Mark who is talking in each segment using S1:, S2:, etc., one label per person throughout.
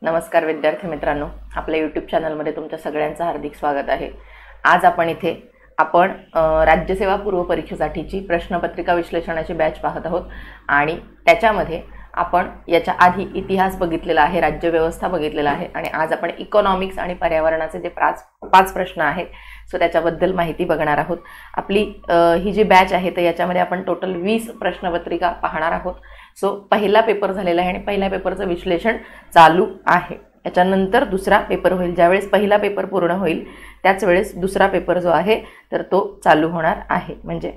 S1: नमस्कार विद्यार्थी मित्रांनो, आपल्या YouTube चॅनलमध्ये तुमच्या सगळ्यांचं हार्दिक स्वागत आहे। आज आपण राज्यसेवा पूर्व परीक्षेसाठीची प्रश्नपत्रिका विश्लेषणाची बॅच पाहत आहोत आणि त्याच्यामध्ये आपण याच्या आधी इतिहास बघितलेला आहे, राज्यव्यवस्था बघितलेला आहे आणि आज आपण इकॉनॉमिक्स आणि पर्यावरणाचे जे पाच प्रश्न आहेत सो त्याच्याबद्दल माहिती बघणार आहोत। आपली ही जी बॅच आहे तर याच्यामध्ये आपण टोटल 20 प्रश्नपत्रिका पाहणार आहोत। सो पहिला पेपर झालेला आहे आणि पहिल्या पेपरचं विश्लेषण चालू आहे। याच्यानंतर दुसरा पेपर होईल। ज्यावेळेस पहिला पेपर पूर्ण होईल त्याच वेळेस दुसरा पेपर जो आहे तर तो चालू होणार आहे, म्हणजे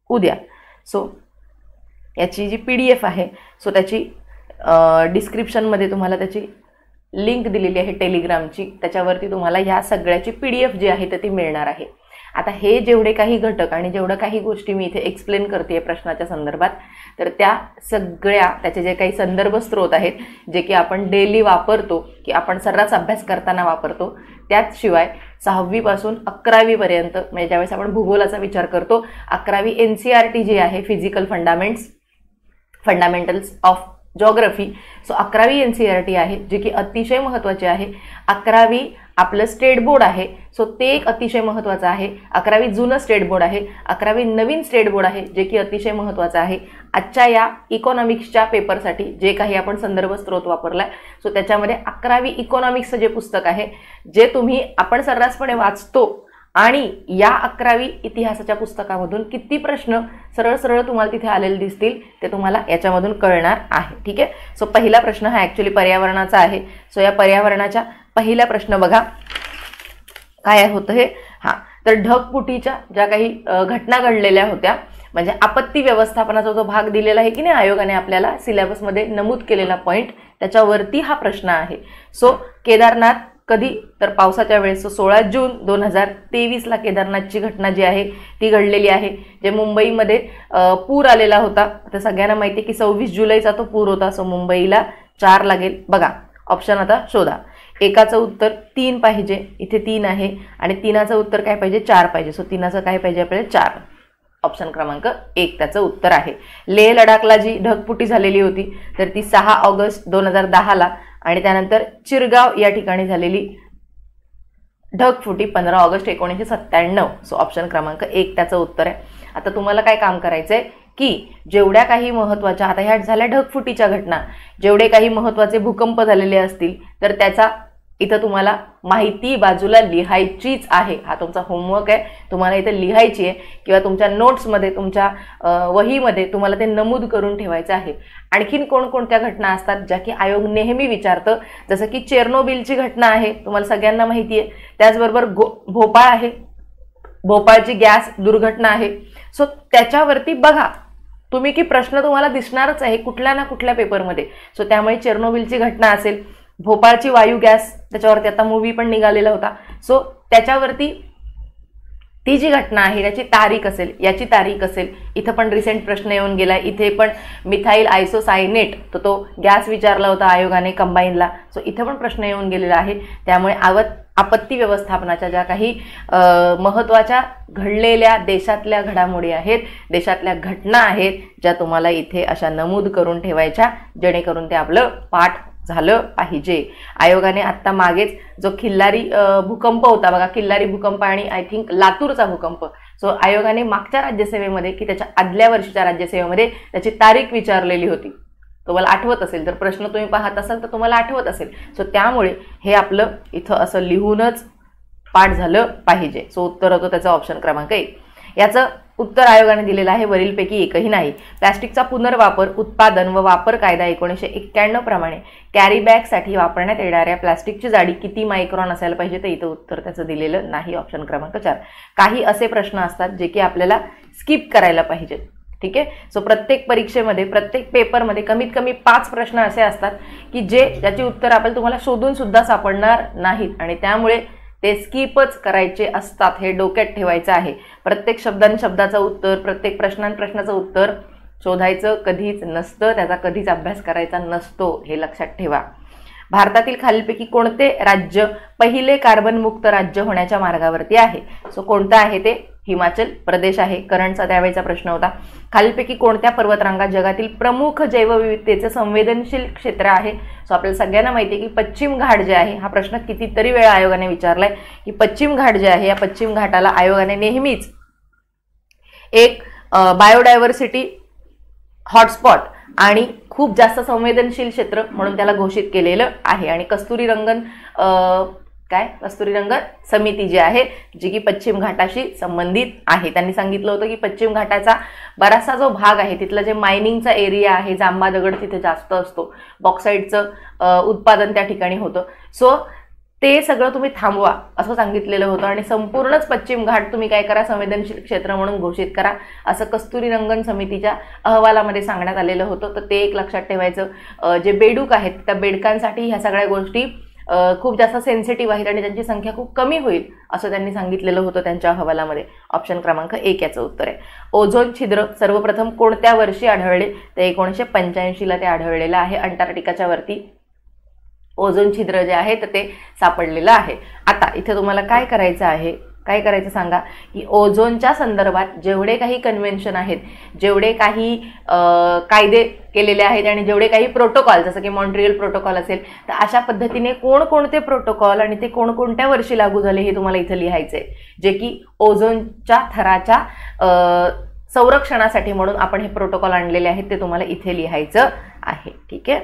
S1: उद्या। सो याची जी PDF आहे सो त्याची डिस्क्रिप्शनमध्ये तुम्हाला त्याची लिंक दिलेली आहे टेलिग्रामची, त्याच्यावरती तुम्हाला ह्या सगळ्याची PDF जी आहे तर ती मिळणार आहे। आता हे जेवढे काही घटक आणि जेवढे काही गोष्टी मी इथे एक्सप्लेन करते प्रश्नाच्या संदर्भात तर त्या सगळ्या त्याचे जे काही संदर्भ स्रोत आहेत जे की आपण डेली वापरतो, की आपण सर्रास अभ्यास करताना वापरतो, त्याचशिवाय 6वी पासून 11वी पर्यंत म्हणजे ज्यावेळेस आपण भूगोलाचा विचार करतो 11वी NCERT जी आहे physical fundamentals of geography, so 11वी NCERT आहे जे की अतिशय महत्त्वाचे आहे। 11वी आपलं स्टेट बोर्ड आहे सो ते एक अतिशय महत्त्वाचं आहे। 11वी जुनं स्टेट बोर्ड आहे, 11वी नवीन स्टेट बोर्ड आहे जे की अतिशय महत्त्वाचं आहे। आजच्या या इकॉनॉमिक्सच्या पेपरसाठी जे काही आपण संदर्भ स्रोत वापरलाय सो त्याच्यामध्ये 11वी इकॉनॉमिक्सचं जे पुस्तक आहे जे आपण सर्रासपणे वाचतो आणि या 11वी इतिहासाच्या पुस्तकामधून किती प्रश्न सरळ सरळ तुम्हाला तिथे आलेले दिसतील ते तुम्हाला याच्यामधून कळणार आहे। ठीक आहे। सो पहिला प्रश्न हा ॲक्च्युअली पर्यावरणाचा आहे। सो या पर्यावरणाच्या पहिला प्रश्न बघा काय होतं हे। तर ढगफुटीच्या ज्या काही घटना घडलेल्या होत्या म्हणजे आपत्ती व्यवस्थापनाचा जो भाग दिलेला आहे की नाही आयोगाने आपल्याला सिलेबसमध्ये नमूद केलेला पॉइंट त्याच्यावरती हा प्रश्न आहे। सो केदारनाथ कधी तर पावसाच्या वेळेस 16 जून 2023ला केदारनाथची घटना जी आहे ती घडलेली आहे। जे मुंबईमध्ये पूर आलेला होता तर सगळ्यांना माहिती आहे की 26 जुलैचा तो पूर होता। सो मुंबईला 4 लागेल। बघा ऑप्शन आता शोधा। एकाचं उत्तर 3 पाहिजे, इथे 3 आहे आणि 3चं उत्तर काय पाहिजे 4 पाहिजे। सो 3चं काय पाहिजे आपल्याला 4। ऑप्शन क्रमांक 1 त्याचं उत्तर आहे। लेह लडाखला जी ढगफुटी झालेली होती तर ती 6 ऑगस्ट 2010ला आणि त्यानंतर चिरगाव या ठिकाणी झालेली ढगफुटी 15 ऑगस्ट 1997। सो ऑप्शन क्रमांक 1 त्याचं उत्तर आहे। आता तुम्हाला काय काम करायचंय की जेवढ्या काही महत्त्वाच्या आता ह्या झाल्या ढगफुटीच्या घटना, जेवढे काही महत्त्वाचे भूकंप झालेले असतील तर त्याचा इथं तुम्हाला माहिती बाजूला लिहायचीच आहे। हा तुमचा होमवर्क आहे, तुम्हाला इथे लिहायची आहे किंवा तुमच्या नोट्समध्ये तुमच्या वहीमध्ये तुम्हाला ते नमूद करून ठेवायचं आहे। आणखीन कोणकोणत्या घटना असतात ज्या की आयोग नेहमी विचारतं, जसं की चेर्नोबिलची घटना आहे तुम्हाला सगळ्यांना माहिती आहे, त्याचबरोबर भोपाळ आहे, भोपाळची गॅस दुर्घटना आहे। सो त्याच्यावरती बघा तुम्ही की प्रश्न तुम्हाला दिसणारच आहे कुठल्या ना कुठल्या पेपरमध्ये। सो त्यामुळे चेर्नोबिलची घटना असेल, भोपाळची वायू गॅस त्याच्यावरती आता मूवी पण निघालेला होता। सो त्याच्यावरती ती जी घटना आहे त्याची तारीख असेल, याची तारीख असेल। इथं पण रिसेंट प्रश्न येऊन गेला, इथे पण मिथाईल आयसोसायनेट तो गॅस विचारला होता आयोगाने कंबाईनला। सो इथं पण प्रश्न येऊन गेलेला आहे। त्यामुळे आपत्ती व्यवस्थापनाच्या ज्या काही महत्त्वाच्या घडलेल्या देशातल्या घडामोडी आहेत, देशातल्या घटना आहेत ज्या तुम्हाला इथे अशा नमूद करून ठेवायच्या जेणेकरून ते आपलं पाठ झालं पाहिजे। आयोगाने आता मागेच जो खिल्लारी भूकंप होता बघा, खिल्लारी भूकंप आणि आय थिंक लातूरचा भूकंप, सो आयोगाने मागच्या राज्यसेवेमध्ये की त्याच्या आदल्या वर्षीच्या राज्यसेवेमध्ये त्याची तारीख विचारलेली होती। तुम्हाला आठवत असेल तर प्रश्न तुम्ही पाहत असाल तर तुम्हाला आठवत असेल। सो त्यामुळे हे आपलं इथं असं लिहूनच पाठ झालं पाहिजे। सो उत्तर होतं त्याचं ऑप्शन क्रमांक 1। याचं उत्तर आयोगाने दिलेलं आहे वरीलपैकी एकही नाही। प्लास्टिकचा पुनर्वापर उत्पादन व वापर कायदा 1991 प्रमाणे कॅरी बॅगसाठी वापरण्यात येणाऱ्या प्लास्टिकची जाडी किती मायक्रॉन असायला पाहिजे तर इथं उत्तर त्याचं दिलेलं नाही। ऑप्शन क्रमांक 4। काही असे प्रश्न असतात जे की आपल्याला स्किप करायला पाहिजेत। ठीक आहे। सो प्रत्येक परीक्षेमध्ये प्रत्येक पेपरमध्ये कमीत कमी 5 प्रश्न असे असतात की ज्याची उत्तर आपल्याला तुम्हाला शोधून सुद्धा सापडणार नाहीत आणि त्यामुळे ते स्किपच करायचे असतात, हे डोक्यात ठेवायचं आहे। प्रत्येक शब्दाचं उत्तर, प्रत्येक प्रश्नाचं उत्तर शोधायचं कधीच नसतं, त्याचा कधीच अभ्यास करायचा नसतो, हे लक्षात ठेवा। भारतातील खालीलपैकी कोणते राज्य पहिले कार्बन मुक्त राज्य होण्याच्या मार्गावरती आहे? सो कोणतं आहे ते हिमाचल प्रदेश आहे करंटचा त्यावेळेचा प्रश्न होता. खालीलपैकी कोणत्या पर्वतरांगा जगातील प्रमुख जैवविविधतेचे संवेदनशील क्षेत्र आहे? सो आपल्याला सगळ्यांना माहिती आहे की पश्चिम घाट जे आहे, हा प्रश्न कितीतरी वेळा आयोगाने विचारलाय की पश्चिम घाट जे आहे या पश्चिम घाटाला आयोगाने नेहमीच एक बायोडायव्हर्सिटी हॉटस्पॉट आणि खूप जास्त संवेदनशील क्षेत्र म्हणून त्याला घोषित केलेलं आहे. आणि कस्तुरीरंगन समिती जी आहे जी की पश्चिम घाटाशी संबंधित आहे, त्यांनी सांगितलं होतं की पश्चिम घाटाचा बराचसा जो भाग आहे तिथला जे मायनिंगचा एरिया आहे, जांबा दगड तिथे जास्त असतो, बॉक्साईटचं उत्पादन त्या ठिकाणी होतं. सो ते सगळं तुम्ही थांबवा असं सांगितलेलं होतं आणि संपूर्णच पश्चिम घाट तुम्ही काय करा, संवेदनशील क्षेत्र म्हणून घोषित करा असं कस्तुरीरंगन समितीच्या अहवालामध्ये सांगण्यात आलेलं होतं. तर ते एक लक्षात ठेवायचं. जे बेडूक आहेत त्या बेडकांसाठी ह्या सगळ्या गोष्टी खूप जास्त सेन्सिटिव्ह आहेत आणि त्यांची संख्या खूप कमी होईल असं त्यांनी सांगितलेलं होतं त्यांच्या अहवालामध्ये. ऑप्शन क्रमांक 1 याचं उत्तर आहे. ओझोन छिद्र सर्वप्रथम कोणत्या वर्षी आढळले? तर 1985ला ते आढळलेलं आहे. अंटार्क्टिकाच्या वरती ओझोन छिद्र जे आहे तर ते सापडलेलं आहे. आता इथे तुम्हाला काय करायचं सांगा की ओझोनच्या संदर्भात जेवढे काही कन्व्हेन्शन आहेत, जेवढे काही कायदे केलेले आहेत आणि जेवढे काही प्रोटोकॉल जसं की मॉन्ट्रियल प्रोटोकॉल असेल, तर अशा पद्धतीने कोणकोणते प्रोटोकॉल आणि ते कोणकोणत्या वर्षी लागू झाले हे तुम्हाला इथं लिहायचंय, जे की ओझोनच्या थराच्या संरक्षणासाठी म्हणून आपण हे प्रोटोकॉल आणलेले आहेत ते तुम्हाला इथे लिहायचं आहे. ठीक आहे,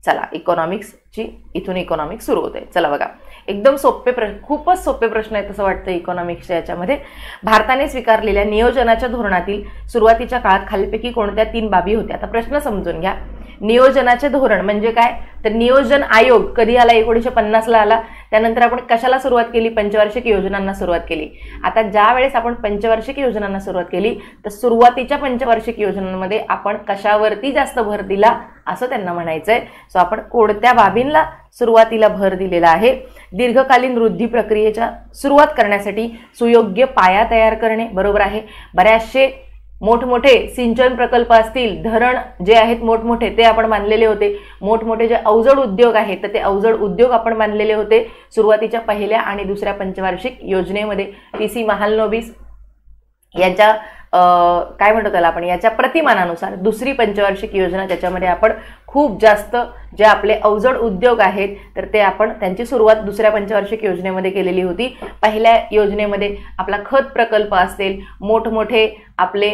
S1: चला इकॉनॉमिक्सची इथून इकॉनॉमिक्स सुरू होते. चला बघा, एकदम सोपे खूपच सोपे प्रश्न आहेत असं वाटतं इकॉनॉमिक्सच्या याच्यामध्ये. भारताने स्वीकारलेल्या नियोजनाच्या धोरणातील सुरुवातीच्या काळात खालीलपैकी कोणत्या 3 बाबी होत्या? आता प्रश्न समजून घ्या. नियोजनाचे धोरण म्हणजे काय? तर नियोजन आयोग कधी आला? 1950ला आला. त्यानंतर आपण कशाला सुरुवात केली? पंचवार्षिक योजनांना सुरुवात केली. आता ज्या वेळेस आपण पंचवार्षिक योजनांना सुरुवात केली तर सुरुवातीच्या पंचवार्षिक योजनांमध्ये आपण कशावरती जास्त भर दिला असं त्यांना म्हणायचंय. सो आपण कोणत्या बाबींना सुरुवातीला भर दिलेला आहे? दीर्घकालीन वृद्धी प्रक्रियेच्या सुरुवात करण्यासाठी सुयोग्य पाया तयार करणे, बरोबर आहे. बऱ्याचशे मोठमोठे सिंचन प्रकल्प असतील, धरण जे आहेत मोठमोठे ते आपण बांधलेले होते. मोठमोठे जे अवजड उद्योग आहेत तर ते अवजड उद्योग आपण बांधलेले होते सुरुवातीच्या पहिल्या आणि दुसऱ्या पंचवार्षिक योजनेमध्ये. PC महालनोबिस यांच्या काय म्हणतो त्याला आपण, याच्या प्रतिमानानुसार दुसरी पंचवार्षिक योजना त्याच्यामध्ये आपण खूप जास्त जे आपले अवजड उद्योग आहेत तर ते आपण त्यांची सुरुवात दुसऱ्या पंचवार्षिक योजनेमध्ये केलेली होती. पहिल्या योजनेमध्ये आपला खत प्रकल्प असतील, मोठमोठे आपले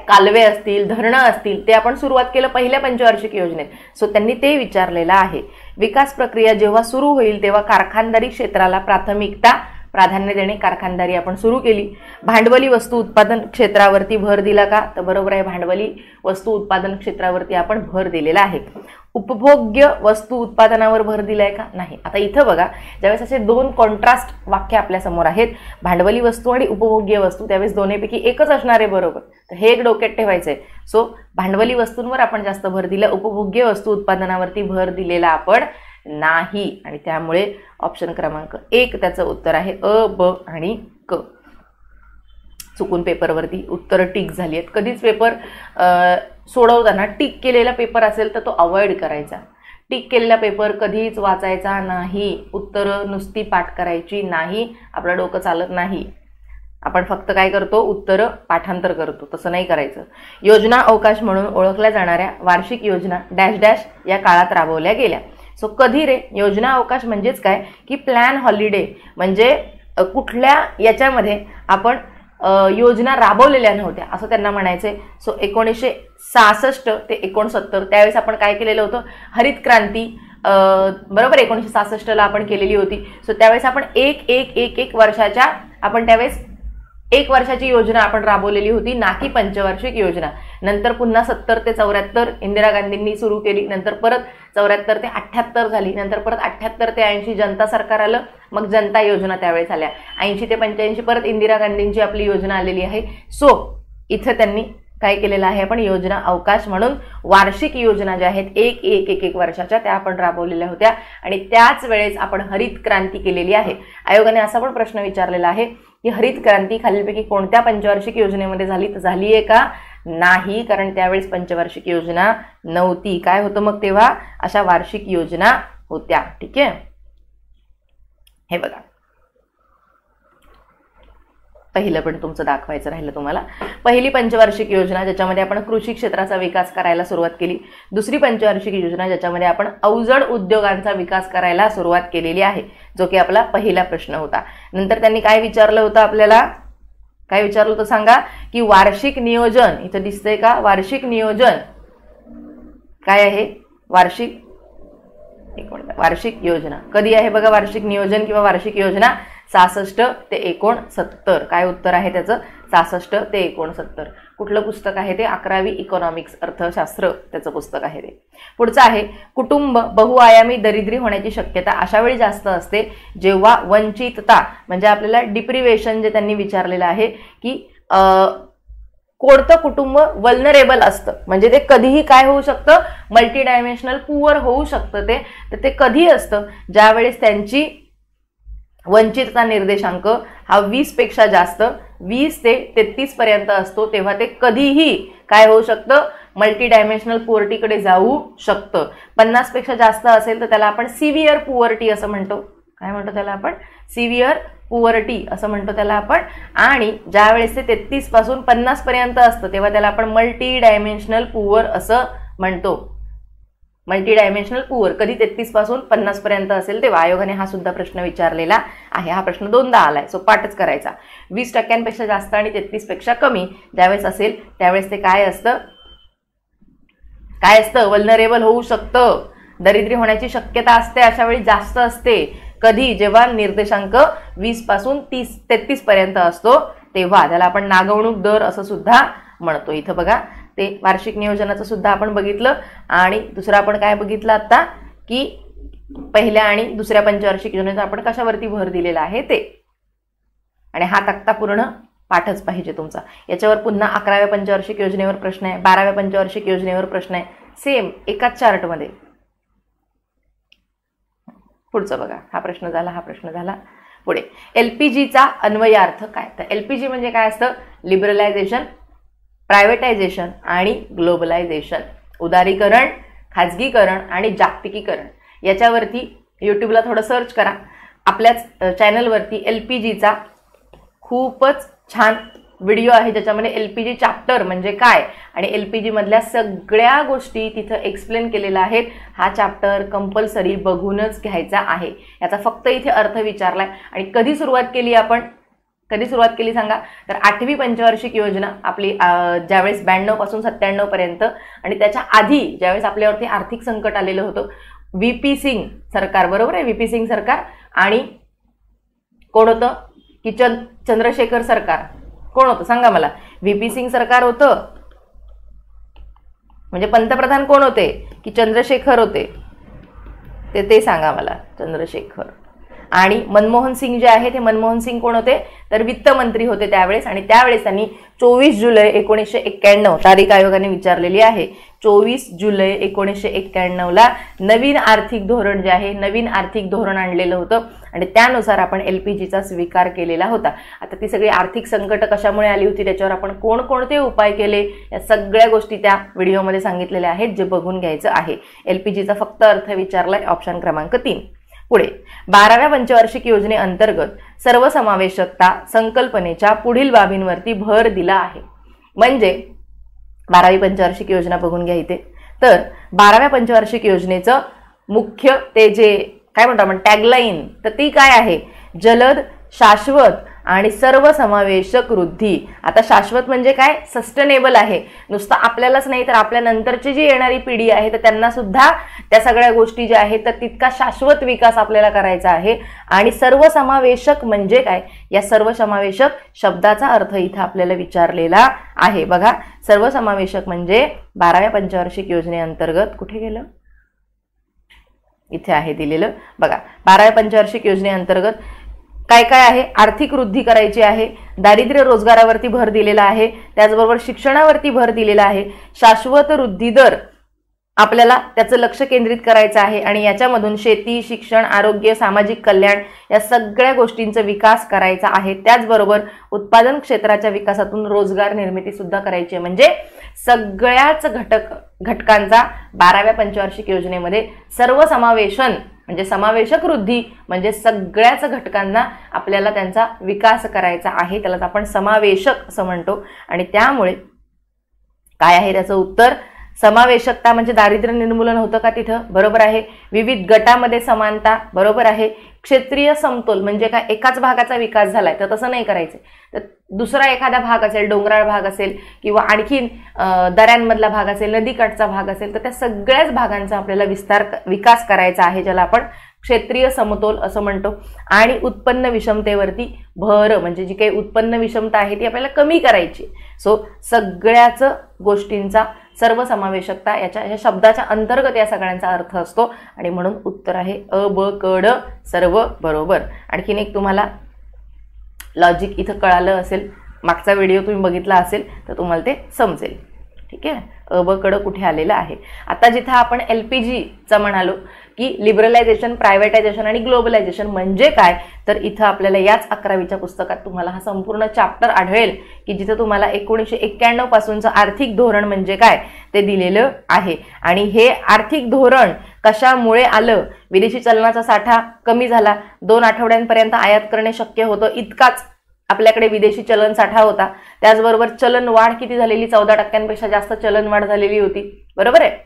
S1: कालवे असतील, धरणं असतील, ते आपण सुरुवात केलं पहिल्या पंचवार्षिक योजनेत. सो त्यांनी ते विचारलेलं आहे. विकास प्रक्रिया जेव्हा सुरू होईल तेव्हा कारखानदारी क्षेत्राला प्राधान्य देणे, कारखानदारी आपण सुरू केली. भांडवली वस्तू उत्पादन क्षेत्रावरती भर दिला का? तर बरोबर आहे, भांडवली वस्तू उत्पादन क्षेत्रावरती आपण भर दिलेला आहे. उपभोग्य वस्तू उत्पादनावर भर दिलाय का? नाही. आता इथं बघा, ज्यावेळेस असे 2 कॉन्ट्रास्ट वाक्य आपल्या समोर आहेत, भांडवली वस्तू आणि उपभोग्य वस्तू, त्यावेळेस दोन्हीपैकी एकच असणार आहे, बरोबर. तर हे एक डोक्यात ठेवायचंय. सो भांडवली वस्तूंवर आपण जास्त भर दिला, उपभोग्य वस्तू उत्पादनावरती भर दिलेला आपण नाही. आणि त्यामुळे ऑप्शन क्रमांक 1 त्याचं उत्तर आहे. अ, ब आणि क. चुकून पेपरवरती उत्तर टिक झाली आहेत. कधीच पेपर सोडवताना टिक केलेला पेपर असेल तर तो अवॉइड करायचा. टिक केलेला पेपर कधीच वाचायचा नाही. उत्तरं नुसती पाठ करायची नाही, आपलं डोकं चालत नाही. आपण फक्त काय करतो, उत्तरं पाठांतर करतो, तसं नाही करायचं. योजना अवकाश म्हणून ओळखल्या जाणाऱ्या वार्षिक योजना डॅश डॅश या काळात राबवल्या गेल्या. सो कधी रे? योजना अवकाश म्हणजेच काय की प्लॅन हॉलिडे, म्हणजे कुठल्या याच्यामध्ये आपण योजना राबवलेल्या नव्हत्या असं त्यांना म्हणायचंय. सो 1966 ते 69 त्यावेळेस आपण काय केलेलं होतं, हरित क्रांती बरोबर 1966ला आपण केलेली होती. सो त्यावेळेस आपण एक वर्षाच्या आपण त्यावेळेस 1 वर्षाची योजना आपण राबवलेली होती, ना की पंचवार्षिक योजना. नंतर पुन्हा 70 ते 74 इंदिरा गांधींनी सुरू केली, नंतर परत 74 ते 78 झाली, नंतर परत 78 ते 80 जनता सरकार आलं, मग जनता योजना त्यावेळेस आल्या. 80 ते 85 परत इंदिरा गांधींची आपली योजना आलेली आहे. सो इथं त्यांनी काय केलेलं आहे, आपण योजना अवकाश म्हणून वार्षिक योजना ज्या आहेत एक वर्षाच्या त्या आपण राबवलेल्या होत्या आणि त्याच वेळेस आपण हरित क्रांती केलेली आहे. आयोगाने असा पण प्रश्न विचारलेला आहे की हरित क्रांती खालीलपैकी कोणत्या पंचवार्षिक योजनेमध्ये झाली? तर झाली आहे का? नाही, कारण त्यावेळेस पंचवार्षिक योजना नव्हती. काय होतं मग तेव्हा? अशा वार्षिक योजना होत्या. ठीक आहे, हे बघा पहिलं पण तुमचं दाखवायचं राहिलं तुम्हाला. पहिली पंचवार्षिक योजना ज्याच्यामध्ये आपण कृषी क्षेत्राचा विकास करायला सुरुवात केली. दुसरी पंचवार्षिक योजना ज्याच्यामध्ये आपण अवजड उद्योगांचा विकास करायला सुरुवात केलेली आहे, जो की आपला पहिला प्रश्न होता. नंतर त्यांनी काय विचारलं होतं आपल्याला, काय विचारलं होतं सांगा, की वार्षिक नियोजन, इथं दिसतंय का वार्षिक नियोजन काय आहे, वार्षिक योजना कधी आहे बघा, वार्षिक नियोजन किंवा वार्षिक योजना 66 ते 69. काय उत्तर आहे त्याचं, 66 ते 69. कुठलं पुस्तक आहे ते, 11वी इकॉनॉमिक्स अर्थशास्त्र त्याचं पुस्तक आहे ते. पुढचं आहे कुटुंब बहुआयामी दरिद्री होण्याची शक्यता अशा वेळी जास्त असते जेव्हा वंचितता म्हणजे आपल्याला डिप्रिवेशन जे त्यांनी विचारलेलं आहे की कोणतं कुटुंब वल्नरेबल असतं, म्हणजे ते कधीही काय होऊ शकतं, मल्टी डायमेन्शनल पुअर होऊ शकतं ते. तर ते कधी असतं, ज्यावेळेस त्यांची वंचितता निर्देशांक हा 20 पेक्षा जास्त 20 ते 33 पर्यंत असतो, तेव्हा ते कधीही काय होऊ शकतं, मल्टी डायमेन्शनल पुअर्टीकडे जाऊ शकतं. 50 पेक्षा जास्त असेल तर त्याला आपण सिव्हिअर पुअर्टी असं म्हणतो. काय म्हणतो त्याला आपण, सिव्हिअर पुअर्टी असं म्हणतो त्याला आपण. आणि ज्यावेळेस ते 33 पासून 50 पर्यंत असतं तेव्हा त्याला आपण मल्टी डायमेन्शनल पुअर असं म्हणतो. मल्टी डायमेन्शनल पुअर कधी 33 पासून 50 पर्यंत असेल तेव्हा. आयोगाने हा सुद्धा प्रश्न विचारलेला आहे. हा प्रश्न 2दा आलाय, सो पाठच करायचा. 20% जास्त आणि 33 पेक्षा कमी ज्यावेळेस असेल त्यावेळेस ते काय असतं, वल्नरेबल होऊ शकतं, दरिद्री होण्याची शक्यता असते, अशा वेळी जास्त असते. कधी, जेव्हा निर्देशांक 20 पासून 33 पर्यंत असतो तेव्हा. त्याला आपण नागवणूक दर असं सुद्धा म्हणतो. इथं बघा ते वार्षिक नियोजनाचं सुद्धा आपण बघितलं. आणि दुसरं आपण काय बघितलं आता, की पहिल्या आणि दुसऱ्या पंचवार्षिक योजनेचा आपण कशावरती भर दिलेला आहे ते. आणि हा तक्ता पूर्ण पाठच पाहिजे तुमचा. याच्यावर पुन्हा 11व्या पंचवार्षिक योजनेवर प्रश्न आहे, 12व्या पंचवार्षिक योजनेवर प्रश्न आहे, सेम एकाच चार्टमध्ये. पुढचं बघा, हा प्रश्न झाला. पुढे एलपीजीचा अन्वयार्थ काय. तर एलपीजी म्हणजे काय असतं, लिबरलायझेशन, प्रायव्हेटायझेशन आणि ग्लोबलायझेशन. उदारीकरण, खाजगीकरण आणि जागतिकीकरण. याच्यावरती यूट्यूबला थोडं सर्च करा. आपल्याच चॅनलवरती एलपीजीचा खूपच छान व्हिडिओ आहे ज्याच्यामध्ये एलपीजी चॅप्टर म्हणजे काय आणि एलपीजी मधल्या सगळ्या गोष्टी तिथं एक्सप्लेन केलेल्या आहेत. हा चॅप्टर कंपल्सरी बघूनच घ्यायचा आहे. याचा फक्त इथे अर्थ विचारलाय. आणि कधी सुरुवात केली सांगा, तर 8वी पंचवार्षिक योजना आपली ज्यावेळेस 92 पासून 97 पर्यंत आणि त्याच्या आधी ज्यावेळेस आपल्यावरती आर्थिक संकट आलेलं होतं, व्हीपी सिंग सरकार, बरोबर आहे, व्हीपी सिंग सरकार. आणि कोण होतं, की चंद्रशेखर सरकार. कोण होतं सांगा मला, व्हीपी सिंग सरकार होतं, म्हणजे पंतप्रधान कोण होते, की चंद्रशेखर होते, ते सांगा मला, चंद्रशेखर. आणि मनमोहन सिंग जे आहे ते मनमोहन सिंग कोण होते, तर वित्तमंत्री होते त्यावेळेस. आणि त्यावेळेस त्यांनी 24 जुलै 1991 तारीख आयोगाने विचारलेली आहे. 24 जुलै 1991ला नवीन आर्थिक धोरण जे आहे, नवीन आर्थिक धोरण आणलेलं होतं आणि त्यानुसार आपण एलपीजीचा स्वीकार केलेला होता. आता ती सगळी आर्थिक संकट कशामुळे आली होती, त्याच्यावर आपण कोणकोणते उपाय केले, या सगळ्या गोष्टी त्या व्हिडिओमध्ये सांगितलेल्या आहेत, जे बघून घ्यायचं आहे. एलपीजीचा फक्त अर्थ विचारलाय, ऑप्शन क्रमांक 3. पुढे 12व्या पंचवार्षिक योजनेअंतर्गत सर्वसमावेशकता संकल्पनेच्या पुढील बाबींवरती भर दिला आहे. म्हणजे 12वी पंचवार्षिक योजना बघून घ्या इथे. तर 12व्या पंचवार्षिक योजनेचं मुख्य ते जे काय म्हणतो आपण टॅगलाईन, तर ती काय आहे, जलद, शाश्वत आणि सर्वसमावेशक वृद्धी. आता शाश्वत म्हणजे काय, सस्टेनेबल आहे, नुसतं आपल्यालाच नाही तर आपल्या नंतरची जी येणारी पिढी आहे तर त्यांना सुद्धा त्या सगळ्या गोष्टी ज्या आहेत तर तितका शाश्वत विकास आपल्याला करायचा आहे. आणि सर्वसमावेशक म्हणजे काय, या सर्वसमावेशक शब्दाचा अर्थ इथं आपल्याला विचारलेला आहे. बघा, सर्वसमावेशक म्हणजे 12व्या पंचवार्षिक योजनेअंतर्गत कुठे गेलं, इथे आहे दिलेलं बघा. 12व्या पंचवार्षिक योजनेअंतर्गत काय काय आहे, आर्थिक वृद्धी करायची आहे, दारिद्र्य रोजगारावरती भर दिलेला आहे, त्याचबरोबर शिक्षणावरती भर दिलेला आहे, शाश्वत वृद्धी दर आपल्याला त्याचं लक्ष केंद्रित करायचं आहे आणि याच्यामधून शेती, शिक्षण, आरोग्य, सामाजिक कल्याण या सगळ्या गोष्टींचा विकास करायचा आहे। त्याचबरोबर उत्पादन क्षेत्राच्या विकासातून रोजगार निर्मिती सुद्धा करायची आहे। म्हणजे सगळ्याच घटकांचा 12व्या पंचवार्षिक योजनेमध्ये सर्वसमावेशन म्हणजे समावेशक वृद्धी म्हणजे सगळ्याच घटकांना आपल्याला त्यांचा विकास करायचा आहे, त्यालाच आपण समावेशक असं म्हणतो। आणि त्यामुळे काय आहे त्याचं उत्तर? समावेशकता म्हणजे दारिद्र्य निर्मूलन होतं का तिथं? बरोबर आहे। विविध गटामध्ये समानता, बरोबर आहे। क्षेत्रीय समतोल म्हणजे काय? एकाच भागाचा विकास झालाय तर तसं नाही करायचं, तर दुसरा एखादा भाग असेल, डोंगराळ भाग असेल किंवा आणखीन दऱ्यांमधला भाग असेल, नदीकाठचा भाग असेल, तर त्या सगळ्याच भागांचा आपल्याला विकास करायचा आहे, ज्याला आपण क्षेत्रीय समतोल असं म्हणतो। आणि उत्पन्न विषमतेवरती भर म्हणजे जी काही उत्पन्न विषमता आहे ती आपल्याला कमी करायची। सो सगळ्याच गोष्टींचा सर्वसमावेशकता या शब्दाच्या अंतर्गत या सगळ्यांचा अर्थ असतो आणि म्हणून उत्तर आहे अ, ब, क, ड सर्व बरोबर। आणखीन एक तुम्हाला लॉजिक इथं कळालं असेल, मागचा व्हिडिओ तुम्ही बघितला असेल तर तुम्हाला ते समजेल। ठीक आहे, अ, ब, क, ड कुठे आलेलं आहे। आता जिथं आपण LPGचं म्हणालो की लिबरलायझेशन, प्रायव्हेटायझेशन आणि ग्लोबलायझेशन म्हणजे काय, तर इथं आपल्याला याच 11वीच्या पुस्तकात तुम्हाला हा संपूर्ण चॅप्टर आढळेल की जिथं तुम्हाला 1991 पासूनचं आर्थिक धोरण म्हणजे काय ते दिलेलं आहे। आणि हे आर्थिक धोरण कशामुळे आलं? विदेशी चलनाचा साठा कमी झाला, 2 आठवड्यांपर्यंत आयात करणे शक्य होतं, इतकाच आपल्याकडे विदेशी चलन साठा होता। त्याचबरोबर चलन वाढ किती झालेली? 14% जास्त चलन वाढ झालेली होती, बरोबर आहे।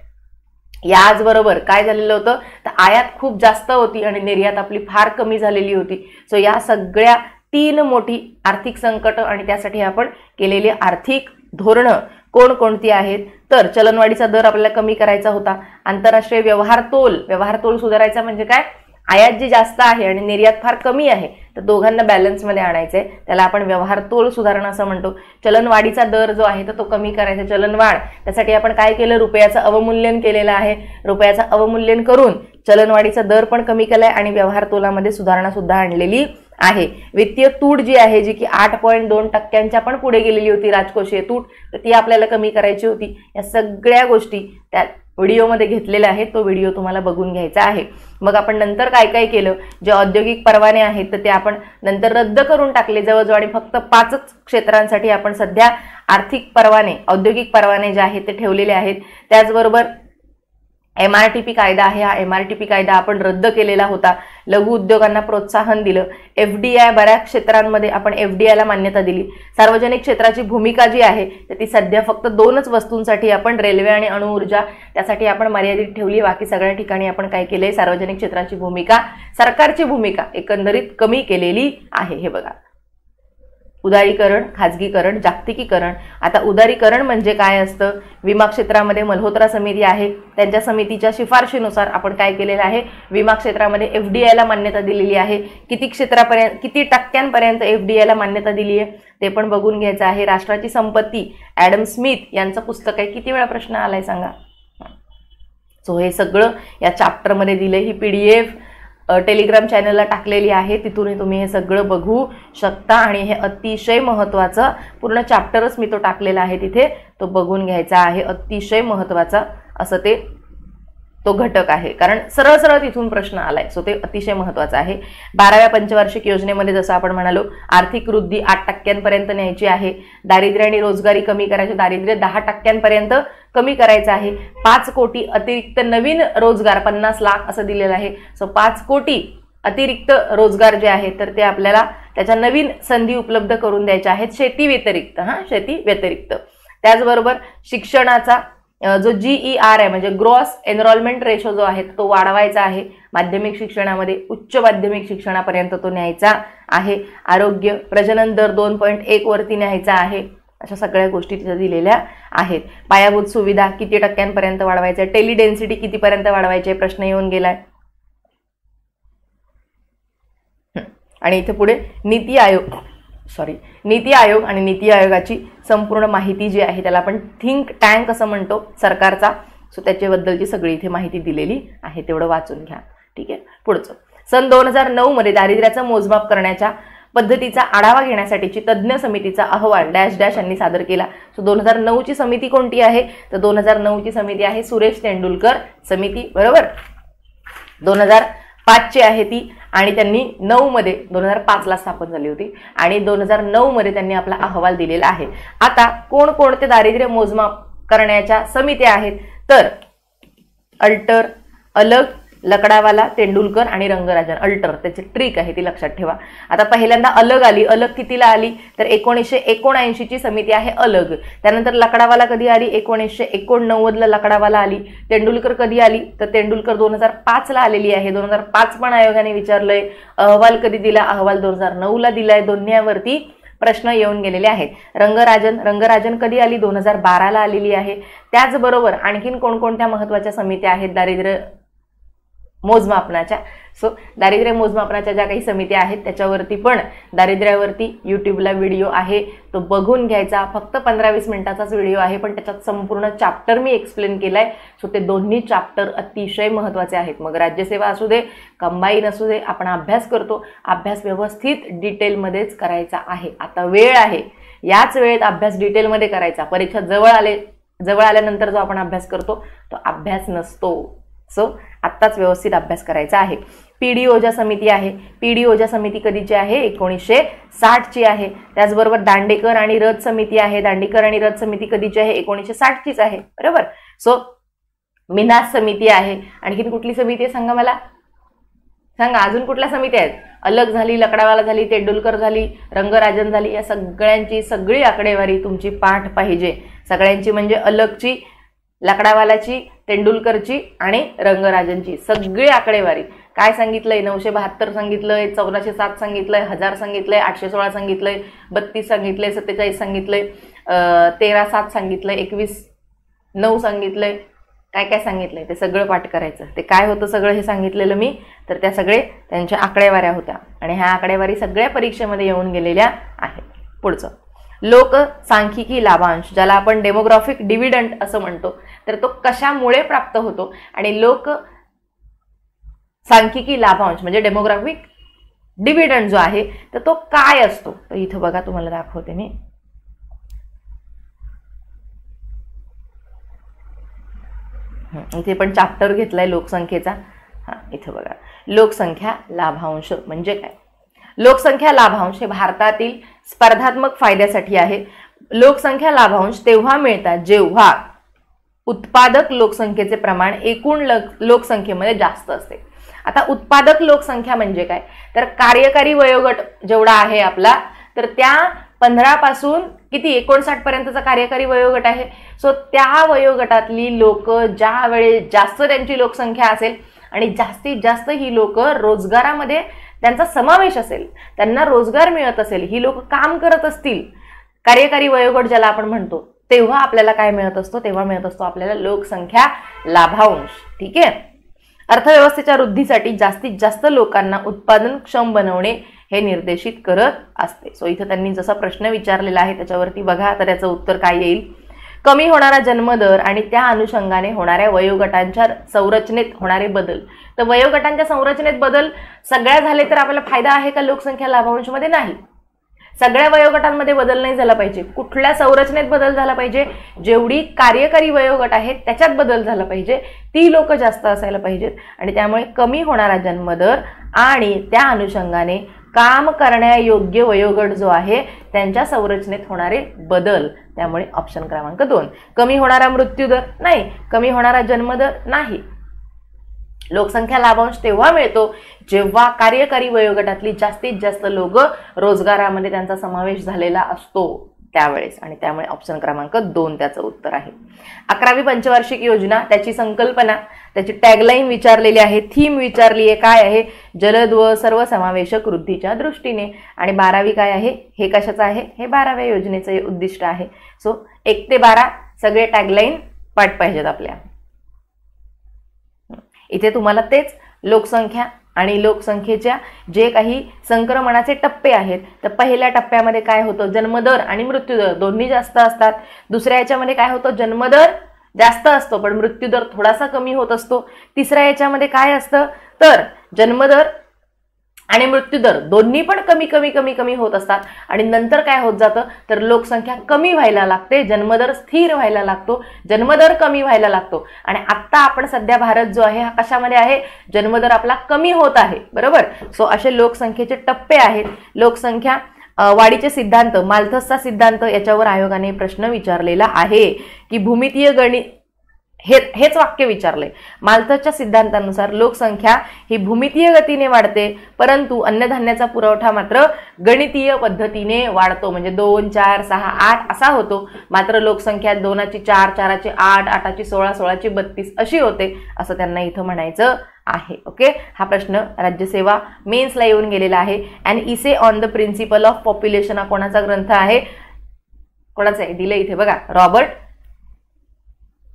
S1: याचबरोबर काय झालेलं होतं तर आयात खूप जास्त होती आणि निर्यात आपली फार कमी झालेली होती। सो या सगळ्या 3 मोठी आर्थिक संकट आणि त्यासाठी आपण केलेली आर्थिक धोरणं कोणकोणती आहेत? तर चलनवाढीचा दर आपल्याला कमी करायचा होता, आंतरराष्ट्रीय व्यवहार तोल सुधारायचा म्हणजे काय? आयात जी जास्त आहे आणि निर्यात फार कमी आहे तर दोघांना बॅलन्समध्ये आणायचंय, त्याला आपण व्यवहार तोल सुधारणा असं म्हणतो। चलनवाढीचा दर जो आहे तर तो कमी करायचा, चलनवाढ, त्यासाठी आपण काय केलं? रुपयाचं अवमूल्यन केलेलं आहे। रुपयाचं अवमूल्यन करून चलनवाढीचा दर पण कमी केलाय आणि व्यवहार तोलामध्ये सुधारणा सुद्धा आणलेली आहे। वित्तीय तूट जी आहे जी की 8.2% पण पुढे गेलेली होती, राजकोषीय तूट, तर ती आपल्याला कमी करायची होती। या सगळ्या गोष्टी त्या व्हिडिओमध्ये घेतलेला आहे, तो व्हिडिओ तुम्हाला बघून घ्यायचा आहे। मग आपण नंतर काय काय केलं? जे औद्योगिक परवाने आहेत तर ते आपण नंतर रद्द करून टाकले जवळजवळ आणि फक्त 5च क्षेत्रांसाठी आपण सध्या आर्थिक परवाने, औद्योगिक परवाने जे आहेत ते ठेवलेले आहेत। त्याचबरोबर MRTP कायदा आहे, हा MRTP कायदा आपण रद्द केलेला होता, लघु उद्योगांना प्रोत्साहन दिलं। FDI बऱ्याच क्षेत्रांमध्ये आपण FDI ला मान्यता दिली। सार्वजनिक क्षेत्राची भूमिका जी आहे तर ती सध्या फक्त 2च वस्तूंसाठी आपण रेल्वे आणि अणुऊर्जा त्यासाठी आपण मर्यादित ठेवली, बाकी सगळ्या ठिकाणी आपण काय केलंय? सार्वजनिक क्षेत्राची भूमिका, सरकारची भूमिका एकंदरीत कमी केलेली आहे। हे बघा, उदारीकरण, खाजगीकरण, जागतिकीकरण। आता उदारीकरण म्हणजे काय असतं? विमा क्षेत्रामध्ये मल्होत्रा समिती आहे, त्यांच्या समितीच्या शिफारशीनुसार आपण काय केलेलं आहे? विमा क्षेत्रामध्ये FDI ला मान्यता दिलेली आहे। किती टक्क्यांपर्यंत FDI ला मान्यता दिली आहे ते पण बघून घ्यायचं आहे। राष्ट्राची संपत्ती, ॲडम स्मिथ यांचं पुस्तक आहे, किती वेळा प्रश्न आलाय सांगा? सो हे सगळं या चॅप्टरमध्ये दिलं। ही PDF टेलिग्राम चॅनलला टाकलेली आहे, तिथून तुम्ही हे सगळं बघू शकता आणि हे अतिशय महत्त्वाचं पूर्ण चॅप्टरच मी तो टाकलेला आहे तिथे, तो बघून घ्यायचा आहे। अतिशय महत्त्वाचा असं तो घटक आहे, कारण सरळ सरळ तिथून प्रश्न आलाय, सो ते अतिशय महत्त्वाचं आहे। 12व्या पंचवार्षिक योजनेमध्ये जसं आपण म्हणालो आर्थिक वृद्धी 8% न्यायची आहे, दारिद्र्य आणि रोजगारी कमी करायची, दारिद्र्य 10% कमी करायचं आहे, 5 कोटी अतिरिक्त नवीन रोजगार, 50 लाख असं दिलेलं आहे। सो 5 कोटी अतिरिक्त रोजगार जे आहे तर ते आपल्याला त्याच्या नवीन संधी उपलब्ध करून द्यायच्या आहेत, शेती व्यतिरिक्त, शेती व्यतिरिक्त। त्याचबरोबर शिक्षणाचा जो GER आहे म्हणजे ग्रॉस एनरोलमेंट रेशो जो आहे तो वाढवायचा आहे, माध्यमिक शिक्षणामध्ये उच्च माध्यमिक शिक्षणापर्यंत तो न्यायचा आहे। आरोग्य, प्रजनन दर 2.1 वरती न्यायचा आहे, अशा सगळ्या गोष्टी तिथे दिलेल्या आहेत। पायाभूत सुविधा किती टक्क्यांपर्यंत वाढवायचे, टेली डेन्सिटी कितीपर्यंत वाढवायचे, प्रश्न येऊन गेलाय। आणि इथे पुढे नीती आयोग आणि नीती आयोगाची संपूर्ण माहिती जी आहे त्याला आपण थिंक टँक असं म्हणतो सरकारचा, सो त्याच्याबद्दलची सगळी इथे माहिती दिलेली आहे, तेवढं वाचून घ्या। ठीक आहे, पुढचं सन 2009 मध्ये दारिद्र्याचं मोजमाप करण्याच्या पद्धतीचा आढावा घेण्यासाठीची तज्ज्ञ समितीचा अहवाल डॅश डॅश यांनी सादर केला. सो 2009 ची समिती कोणती आहे तर 2009 ची समिती आहे सुरेश तेंडुलकर समिती, बरोबर. 2005 ची आहे ती आणि त्यांनी 9 मध्ये 2005 ला स्थापन झाली होती आणि 2009 मध्ये त्यांनी आपला अहवाल दिलेला आहे. आता कोणकोणते दारिद्र्य मोजमाप करण्याच्या समित्या आहेत तर अल्टर, अलग, लकडावाला, तेंडुलकर आणि रंगराजन. अल्टर त्याची ट्रिक आहे ती लक्षात ठेवा. आता पहिल्यांदा अलग आली. अलग कितीला आली तर 1979 ची समिती आहे अलग. त्यानंतर लकडावाला कधी आली 1989 ला लकडावाला आली. तेंडुलकर कधी आली तर तेंडुलकर 2005 ला आलेली आहे. 2005 पण आयोगाने विचारलंय. अहवाल कधी दिला, अहवाल 2009 ला दिलाय. दोन्हीवरती प्रश्न येऊन गेलेले आहेत. रंगराजन कधी आली 2012 ला आलेली आहे. त्याचबरोबर आणखीन कोणकोणत्या महत्त्वाच्या समित्या आहेत दारिद्र्य मोजमापनाच्या. सो दारिद्र्य मोजमापनाच्या ज्या काही समित्या आहेत त्याच्यावरती पण दारिद्र्यावरती यूट्यूबला व्हिडिओ आहे, तो बघून घ्यायचा. फक्त 15-20 मिनिटाचाच व्हिडिओ आहे पण त्याच्यात संपूर्ण चॅप्टर मी एक्सप्लेन केलाय. सो ते दोन्ही चॅप्टर अतिशय महत्त्वाचे आहेत. मग राज्यसेवा असू दे, कंबाईन असू दे, आपण अभ्यास करतो. अभ्यास व्यवस्थित डिटेलमध्येच करायचा आहे. आता वेळ आहे, याच वेळेत अभ्यास डिटेलमध्ये करायचा. परीक्षा जवळ आल्यानंतर जो आपण अभ्यास करतो तो अभ्यास नसतो. सो आत्ताच व्यवस्थित अभ्यास करायचा आहे. पीडी ओझा समिती आहे. पीडी ओझा समिती कधीची आहे 1960 ची आहे. त्याचबरोबर दांडेकर आणि रथ समिती आहे. दांडेकर आणि रथ समिती कधीची आहे 1960 चीच आहे, बरोबर. सो मिनास समिती आहे. आणखी कुठली समिती आहे सांगा मला, सांगा अजून कुठल्या समिती आहेत. अलग झाली, लकडावाला झाली, तेंडुलकर झाली, रंगराजन झाली. या सगळ्यांची सगळी आकडेवारी तुमची पाठ पाहिजे. सगळ्यांची म्हणजे अलगची, लकडावालाची, तेंडुलकरची आणि रंगराजनची सगळी आकडेवारी. काय सांगितलंय 972 सांगितलंय, 1407 सांगितलंय, 1000 सांगितलंय, 816 सांगितलंय, 32 सांगितलंय, 47 सांगितलंय, 13-7 सांगितलंय, 21-9 सांगितलंय, काय काय सांगितलंय ते सगळं पाठ करायचं. ते काय होतं सगळं हे सांगितलेलं मी, तर त्या सगळे त्यांच्या आकडेवाऱ्या होत्या आणि ह्या आकडेवारी सगळ्या परीक्षेमध्ये येऊन गेलेल्या आहेत. पुढचं लोकसांख्यिकी लाभांश, ज्याला आपण डेमोग्राफिक डिव्हिडंड असं म्हणतो, तर तो कशामुळे प्राप्त होतो आणि लोकसांख्यिकी लाभांश म्हणजे डेमोग्राफिक डिव्हिडंड जो आहे तर तो काय असतो. तर इथं बघा तुम्हाला दाखवते मी. इथे पण चॅप्टर घेतलाय लोकसंख्येचा. इथं बघा लोकसंख्या लाभांश म्हणजे काय. लोकसंख्या लाभांश हे भारतातील स्पर्धात्मक फायद्यासाठी आहे. लोकसंख्या लाभांश तेव्हा मिळतात जेव्हा उत्पादक लोकसंख्येचे प्रमाण एकूण लोकसंख्येमध्ये जास्त असते. आता उत्पादक लोकसंख्या म्हणजे काय तर कार्यकारी वयोगट जेवढा आहे आपला, तर त्या 15 पासून किती 59 पर्यंतचा कार्यकारी वयोगट आहे. सो त्या वयोगटातली लोक ज्या वेळेस जास्त त्यांची लोकसंख्या असेल आणि जास्तीत जास्त ही लोक रोजगारामध्ये त्यांचा समावेश असेल, त्यांना रोजगार मिळत असेल, ही लोक काम करत असतील, कार्यकारी वयोगट ज्याला आपण म्हणतो, तेव्हा आपल्याला काय मिळत असतो, तेव्हा मिळत असतो आपल्याला लोकसंख्या लाभांश. ठीक आहे. अर्थव्यवस्थेच्या वृद्धीसाठी जास्तीत जास्त लोकांना उत्पादनक्षम बनवणे हे निर्देशित करत असते. सो इथं त्यांनी जसा प्रश्न विचारलेला आहे त्याच्यावरती बघा तर याचं उत्तर काय येईल. कमी होणारा जन्मदर आणि त्या अनुषंगाने होणाऱ्या वयोगटांच्या संरचनेत होणारे बदल. तर वयोगटांच्या संरचनेत बदल सगळ्या झाले तर आपल्याला फायदा आहे का लोकसंख्या लाभांशमध्ये? नाही. सगळ्या वयोगटांमध्ये बदल नाही झाला पाहिजे. कुठल्या संरचनेत बदल झाला पाहिजे, जेवढी कार्यकारी वयोगट आहेत त्याच्यात बदल झाला पाहिजे, ती लोक जास्त असायला पाहिजेत आणि त्यामुळे कमी होणारा जन्मदर आणि त्या अनुषंगाने काम करण्यायोग्य वयोगट जो आहे त्यांच्या संरचनेत होणारे बदल. त्यामुळे ऑप्शन क्रमांक 2. कमी होणारा मृत्यूदर नाही, कमी होणारा जन्मदर नाही. लोकसंख्या लाभांश तेव्हा मिळतो जेव्हा कार्यकारी वयोगटातली जास्तीत जास्त लोक रोजगारामध्ये त्यांचा समावेश झालेला असतो त्यावेळेस आणि त्यामुळे ऑप्शन क्रमांक 2 त्याचं उत्तर आहे. 11वी पंचवार्षिक योजना, त्याची संकल्पना, त्याची टॅगलाईन विचारलेली आहे, थीम विचारली आहे काय आहे, जलद व सर्वसमावेशक वृद्धीच्या दृष्टीने. आणि 12वी काय आहे, हे कशाचं आहे, हे 12व्या योजनेचं उद्दिष्ट आहे. सो 1 ते 12 सगळे टॅगलाईन पाठ पाहिजेत आपल्या. इथे तुम्हाला तेच लोकसंख्या आणि लोकसंख्येच्या जे काही संक्रमणाचे टप्पे आहेत, तर पहिल्या टप्प्यामध्ये काय होतं, जन्मदर आणि मृत्यूदर दोन्ही जास्त असतात. दुसऱ्या याच्यामध्ये काय होतं, जन्मदर जास्त असतो पण मृत्यूदर थोडासा कमी होत असतो. तिसऱ्या याच्यामध्ये काय असतं तर जन्मदर आणि मृत्यूदर दोन्ही पण कमी कमी कमी कमी होत असतात आणि नंतर काय होत जातं तर लोकसंख्या कमी व्हायला लागते, जन्मदर स्थिर व्हायला लागतो, जन्मदर कमी व्हायला लागतो. आणि आता आपण सध्या भारत जो आहे हा कशामध्ये आहे, जन्मदर आपला कमी होत आहे, बरोबर. सो असे लोकसंख्येचे टप्पे आहेत. लोकसंख्या वाढीचे सिद्धांत, माल्थसचा सिद्धांत, याच्यावर आयोगाने प्रश्न विचारलेला आहे की भूमितीय गणित हेच वाक्य विचारलंय. माल्थसच्या सिद्धांतानुसार लोकसंख्या ही भूमितीय गतीने वाढते, परंतु अन्नधान्याचा पुरवठा मात्र गणितीय पद्धतीने वाढतो. म्हणजे 2, 4, 6, 8 असा होतो. मात्र लोकसंख्या 2ची 4, 4ची 8, 8ची 16, 16ची 32 अशी होते, असं त्यांना इथं म्हणायचं आहे. ओके, हा प्रश्न राज्यसेवा मेन्सला येऊन गेलेला आहे. And essay on the principle of population हा कोणाचा ग्रंथ आहे, कोणाचा आहे दिलं इथे बघा, रॉबर्ट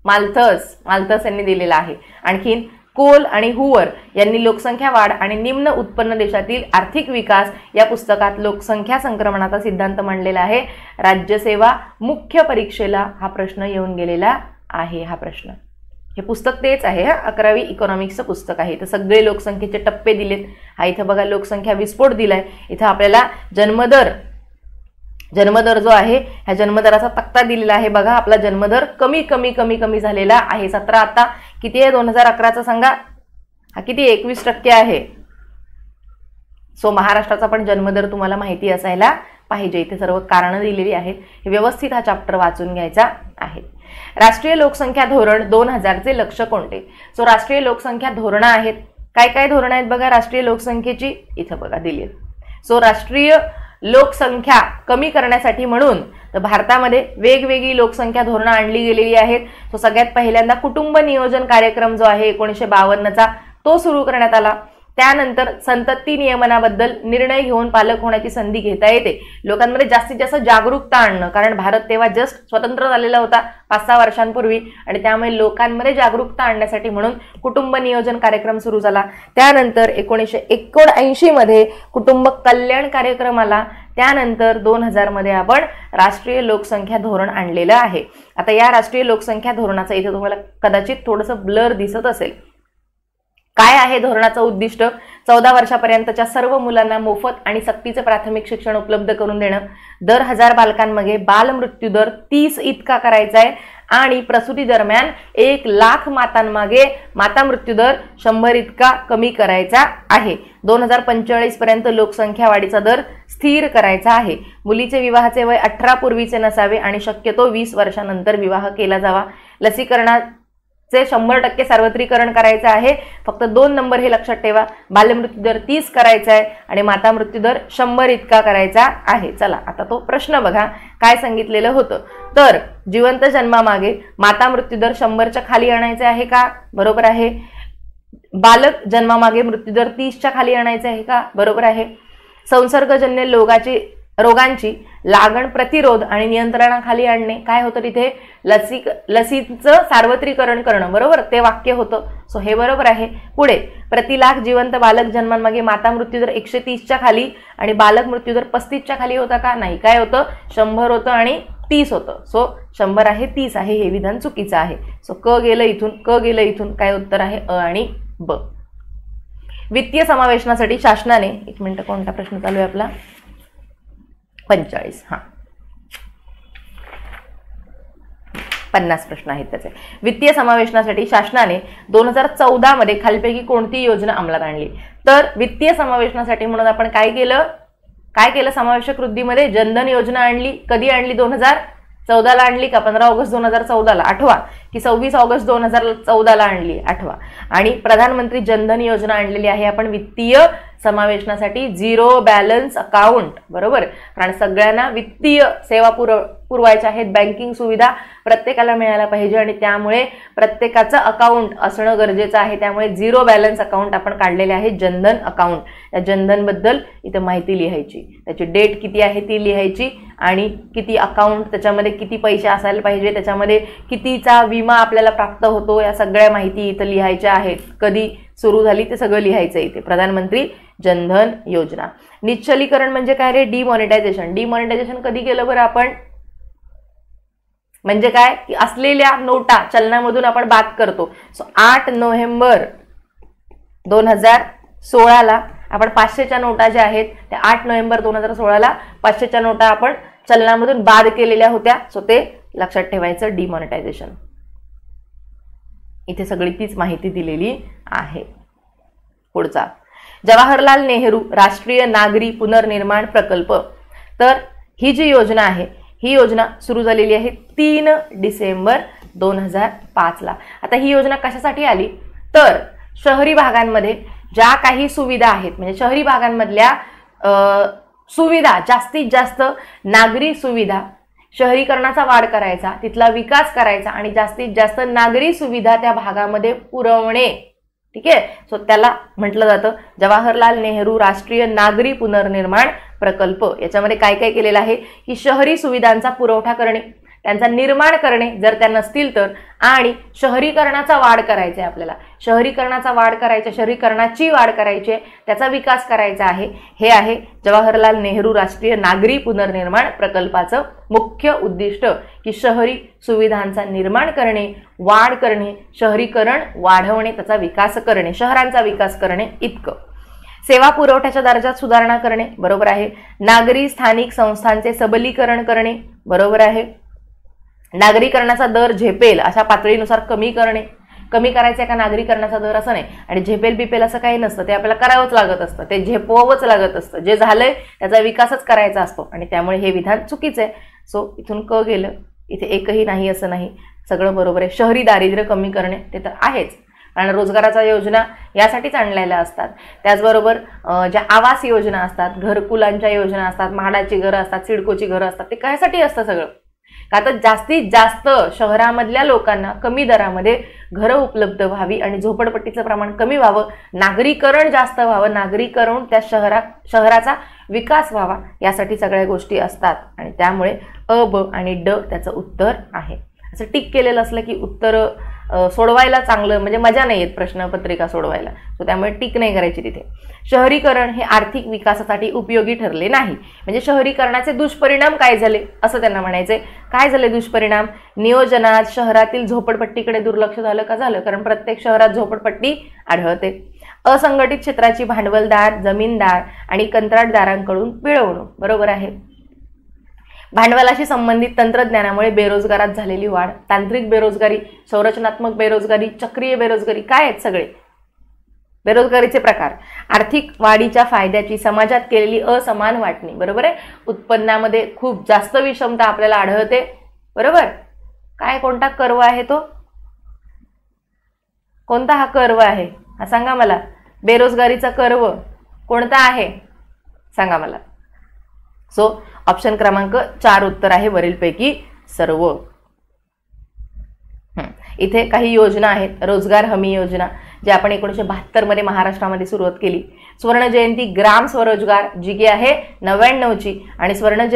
S1: माल्थस यांनी दिलेला आहे. आणखीन कोल आणि हुवर यांनी लोकसंख्या वाढ आणि निम्न उत्पन्न देशातील आर्थिक विकास या पुस्तकात लोकसंख्या संक्रमणाचा सिद्धांत मांडलेला आहे. राज्यसेवा मुख्य परीक्षेला हा प्रश्न येऊन गेलेला आहे. हा प्रश्न, हे पुस्तक तेच आहे, 11वी इकॉनॉमिक्सचं पुस्तक आहे. तर सगळे लोकसंख्येचे टप्पे दिलेत. हा इथं बघा लोकसंख्या विस्फोट दिलाय. इथं आपल्याला जन्मदर जो आहे ह्या जन्मदराचा तक्ता दिलेला आहे. बघा आपला जन्मदर कमी कमी कमी कमी झालेला आहे. 17 आता किती आहे 2011चा सांगा, हा किती 21% आहे. सो महाराष्ट्राचा पण जन्मदर तुम्हाला माहिती असायला पाहिजे. इथे सर्व कारणं दिलेली आहेत. हे व्यवस्थित हा चॅप्टर वाचून घ्यायचा आहे. राष्ट्रीय लोकसंख्या धोरण 2000चे लक्ष्य कोणते. सो राष्ट्रीय लोकसंख्या धोरणं आहेत. काय काय धोरणं आहेत बघा राष्ट्रीय लोकसंख्येची, इथं बघा दिली आहेत. सो राष्ट्रीय लोकसंख्या कमी करण्यासाठी म्हणून तर भारतामध्ये वेगवेगळी लोकसंख्या धोरणं आणली गेलेली आहेत. तो सगळ्यात पहिल्यांदा कुटुंब नियोजन कार्यक्रम जो आहे 1952चा तो सुरू करण्यात आला. त्यानंतर संतती नियमनाबद्दल निर्णय घेऊन पालक होण्याची संधी घेता येते. लोकांमध्ये जास्तीत जास्त जागरूकता आणणं, कारण भारत तेव्हा जस्ट स्वतंत्र झालेला होता 5-6 वर्षांपूर्वी, आणि त्यामुळे लोकांमध्ये जागरूकता आणण्यासाठी म्हणून कुटुंब नियोजन कार्यक्रम सुरू झाला. त्यानंतर 1979 मध्ये कुटुंब कल्याण कार्यक्रम आला. त्यानंतर 2000 मध्ये आपण राष्ट्रीय लोकसंख्या धोरण आणलेलं आहे. आता या राष्ट्रीय लोकसंख्या धोरणाचं इथे तुम्हाला कदाचित थोडंसं ब्लर दिसत असेल. काय आहे धोरणाचं उद्दिष्ट, 14 वर्षापर्यंतच्या सर्व मुलांना मोफत आणि सक्तीचे प्राथमिक शिक्षण उपलब्ध करून देणं, दर 1000 बालकांमध्ये बालमृत्यूदर 30 इतका करायचा आहे आणि प्रसूती दरम्यान 1,00,000 मातांमागे माता मृत्यूदर 100 इतका कमी करायचा आहे. 2045 पर्यंत लोकसंख्या वाढीचा दर स्थिर करायचा आहे. मुलीचे विवाहाचे वय 18 पूर्वीचे नसावे आणि शक्यतो 20 वर्षानंतर विवाह केला जावा. लसीकरणाचे 100% सार्वत्रिकरण करायचं आहे. फक्त 2 नंबर हे लक्षात ठेवा, बालमृत्यूदर 30 करायचा आहे आणि माता मृत्यूदर 100 इतका करायचा आहे. चला आता तो प्रश्न बघा काय सांगितलेलं होतं. तर जिवंत जन्मामागे माता मृत्यूदर 100च्या खाली आणायचे आहे का, बरोबर आहे. बालक जन्मामागे मृत्यूदर 30च्या खाली आणायचे आहे का, बरोबर आहे. संसर्गजन्य रोगांची लागण प्रतिरोध आणि नियंत्रणाखाली आणणे, काय होतं तिथे लसीचं सार्वत्रिकरण करणं, बरोबर ते वाक्य होतं. सो हे बरोबर आहे. पुढे प्रति लाख जिवंत बालक जन्मांमागे माता मृत्यूदर 130च्या खाली आणि बालक मृत्यूदर 35च्या खाली होता का, नाही. काय होतं 100 होतं आणि 30 होतं. सो 100 आहे 30 आहे हे विधान चुकीचं आहे. सो क गेलं इथून काय उत्तर आहे अ आणि ब. वित्तीय समावेशनासाठी शासनाने, एक मिनिट कोणता प्रश्न चालू आहे आपला 45, हा 50 प्रश्न आहेत त्याचे. वित्तीय समावेशनासाठी शासनाने 2014 मध्ये खालीलपैकी कोणती योजना अंमलात आणली. तर वित्तीय समावेशनासाठी म्हणून आपण काय केलं समावेशक वृद्धीमध्ये जनधन योजना आणली. कधी आणली 2014ला आणली का 15 ऑगस्ट 2014ला आठवा, की 26 ऑगस्ट 2014ला आणली आठवा. आणि प्रधानमंत्री जनधन योजना आणलेली आहे आपण वित्तीय समावेशनासाठी. 0 बॅलन्स अकाउंट, बरोबर, कारण सगळ्यांना वित्तीय सेवा पुरवायच्या आहेत. बँकिंग सुविधा प्रत्येकाला मिळायला पाहिजे आणि त्यामुळे प्रत्येकाचं अकाउंट असणं गरजेचं आहे. त्यामुळे 0 बॅलन्स अकाउंट आपण काढलेले आहे जनधन अकाउंट. या जनधन बद्दल इथे माहिती लिहायची, त्याची डेट किती आहे ती लिहायची आणि किती अकाउंट, त्याच्यामध्ये किती पैसे असायला पाहिजे, त्याच्यामध्ये कितीचा विमा आपल्याला प्राप्त होतो, या सगळ्या माहिती इथं लिहायच्या आहेत. कधी सुरू झाली ते सगळं लिहायचं इथे. प्रधानमंत्री जनधन योजना. निश्चलीकरण म्हणजे काय रे, डिमॉनिटायझेशन. डिमॉनिटायझेशन कधी केलं बरं आपण, म्हणजे काय की असलेल्या नोटा चलनामधून आपण बाद करतो. सो 8 नोव्हेंबर 2016ला आपण 500च्या नोटा ज्या आहेत त्या 8 नोव्हेंबर 2016ला 500च्या नोटा आपण चलनामधून बाद केलेल्या होत्या. सो ते लक्षात ठेवायचं. डिमॉनिटायझेशन इथे सगळी तीच माहिती दिलेली आहे. पुढचा जवाहरलाल नेहरू राष्ट्रीय नागरी पुनर्निर्माण प्रकल्प. तर ही जी योजना आहे ही योजना सुरू झालेली आहे 3 डिसेंबर 2005ला. आता ही योजना कशासाठी आली तर शहरी भागांमध्ये ज्या काही सुविधा आहेत म्हणजे शहरी भागांमधल्या सुविधा जास्तीत जास्त नागरी सुविधा शहरीकरणाचा वाढ करायचा, तिथला विकास करायचा आणि जास्तीत जास्त नागरी सुविधा त्या भागामध्ये पुरवणे. ठीक आहे. सो त्याला म्हटलं जातं जवाहरलाल नेहरू राष्ट्रीय नागरी पुनर्निर्माण प्रकल्प. याच्यामध्ये काय काय केलेलं आहे की शहरी सुविधांचा पुरवठा करणे, त्यांचा निर्माण करणे जर त्या नसतील तर, आणि शहरीकरणाचा वाढ करायचा आहे आपल्याला. शहरीकरणाचा वाढ करायचा, शहरीकरणाची वाढ करायची आहे, त्याचा विकास करायचा आहे. हे आहे जवाहरलाल नेहरू राष्ट्रीय नागरी पुनर्निर्माण प्रकल्पाचं मुख्य उद्दिष्ट की शहरी सुविधांचा निर्माण करणे, वाढ करणे, शहरीकरण वाढवणे, त्याचा विकास करणे, शहरांचा विकास करणे इतकं. सेवा पुरवठ्याच्या दर्जात सुधारणा करणे, बरोबर आहे. नागरी स्थानिक संस्थांचे सबलीकरण करणे, बरोबर आहे. नागरीकरणाचा दर झेपेल अशा पातळीनुसार कमी करणे. कमी करायचा का नागरीकरणाचा दर असं नाही, आणि झेपेल बिपेल असं काही नसतं, ते आपल्याला करावंच लागत असतं, ते झेपवावंच लागत असतं. जे झालंय त्याचा विकासच करायचा असतो आणि त्यामुळे हे विधान चुकीचं आहे. सो इथून क गेलं, इथे एकही नाही असं नाही, सगळं बरोबर आहे. शहरी दारिद्र्य कमी करणे ते तर आहेच, कारण रोजगाराच्या योजना यासाठीच आणलेल्या असतात. त्याचबरोबर ज्या आवास योजना असतात, घरकुलांच्या योजना असतात, म्हाडाची घरं असतात, सिडकोची घरं असतात, ते कायसाठी असतं सगळं का तर जास्तीत जास्त शहरामधल्या लोकांना कमी दरामध्ये घरं उपलब्ध व्हावी आणि झोपडपट्टीचं प्रमाण कमी व्हावं, नागरीकरण जास्त व्हावं, नागरीकरण त्या शहराचा विकास व्हावा, यासाठी सगळ्या गोष्टी असतात. आणि त्यामुळे अ, ब आणि ड त्याचं उत्तर आहे. असं टिक केलेलं असलं की उत्तर सोडवायला चांगलं म्हणजे मजा नाही येत प्रश्नपत्रिका सोडवायला. सो त्यामुळे टिक नाही करायची तिथे. शहरीकरण हे आर्थिक विकासासाठी उपयोगी ठरले नाही. म्हणजे शहरीकरणाचे दुष्परिणाम काय झाले असं त्यांना म्हणायचे. काय झाले दुष्परिणाम? नियोजनात शहरातील झोपडपट्टीकडे दुर्लक्ष झालं का? झालं, कारण प्रत्येक शहरात झोपडपट्टी आढळते. असंघटित क्षेत्राची भांडवलदार, जमीनदार आणि कंत्राटदारांकडून पिळवणूक, बरोबर आहे. भांडवलाशी संबंधित तंत्रज्ञानामुळे बेरोजगारात झालेली वाढ, तांत्रिक बेरोजगारी, संरचनात्मक बेरोजगारी, चक्रीय बेरोजगारी, काय आहेत सगळे बेरोजगारीचे प्रकार. आर्थिक वाढीच्या फायद्याची समाजात केलेली असमान वाटणी, बरोबर आहे. उत्पन्नामध्ये खूप जास्त विषमता आपल्याला आढळते, बरोबर. काय कोणता कर्व आहे तो? कोणता हा कर्व आहे हा सांगा मला. बेरोजगारीचा कर्व कोणता आहे सांगा मला. सो ऑप्शन क्रमांक 4 उत्तर आहे वरीलपैकी सर्व. इथे काही योजना आहेत. रोजगार हमी योजना जी आपण 1972 मध्ये महाराष्ट्रामध्ये सुरुवात केली. स्वर्ण जयंती ग्राम स्वरोजगार जी की आहे 99ची, आणि स्वर्ण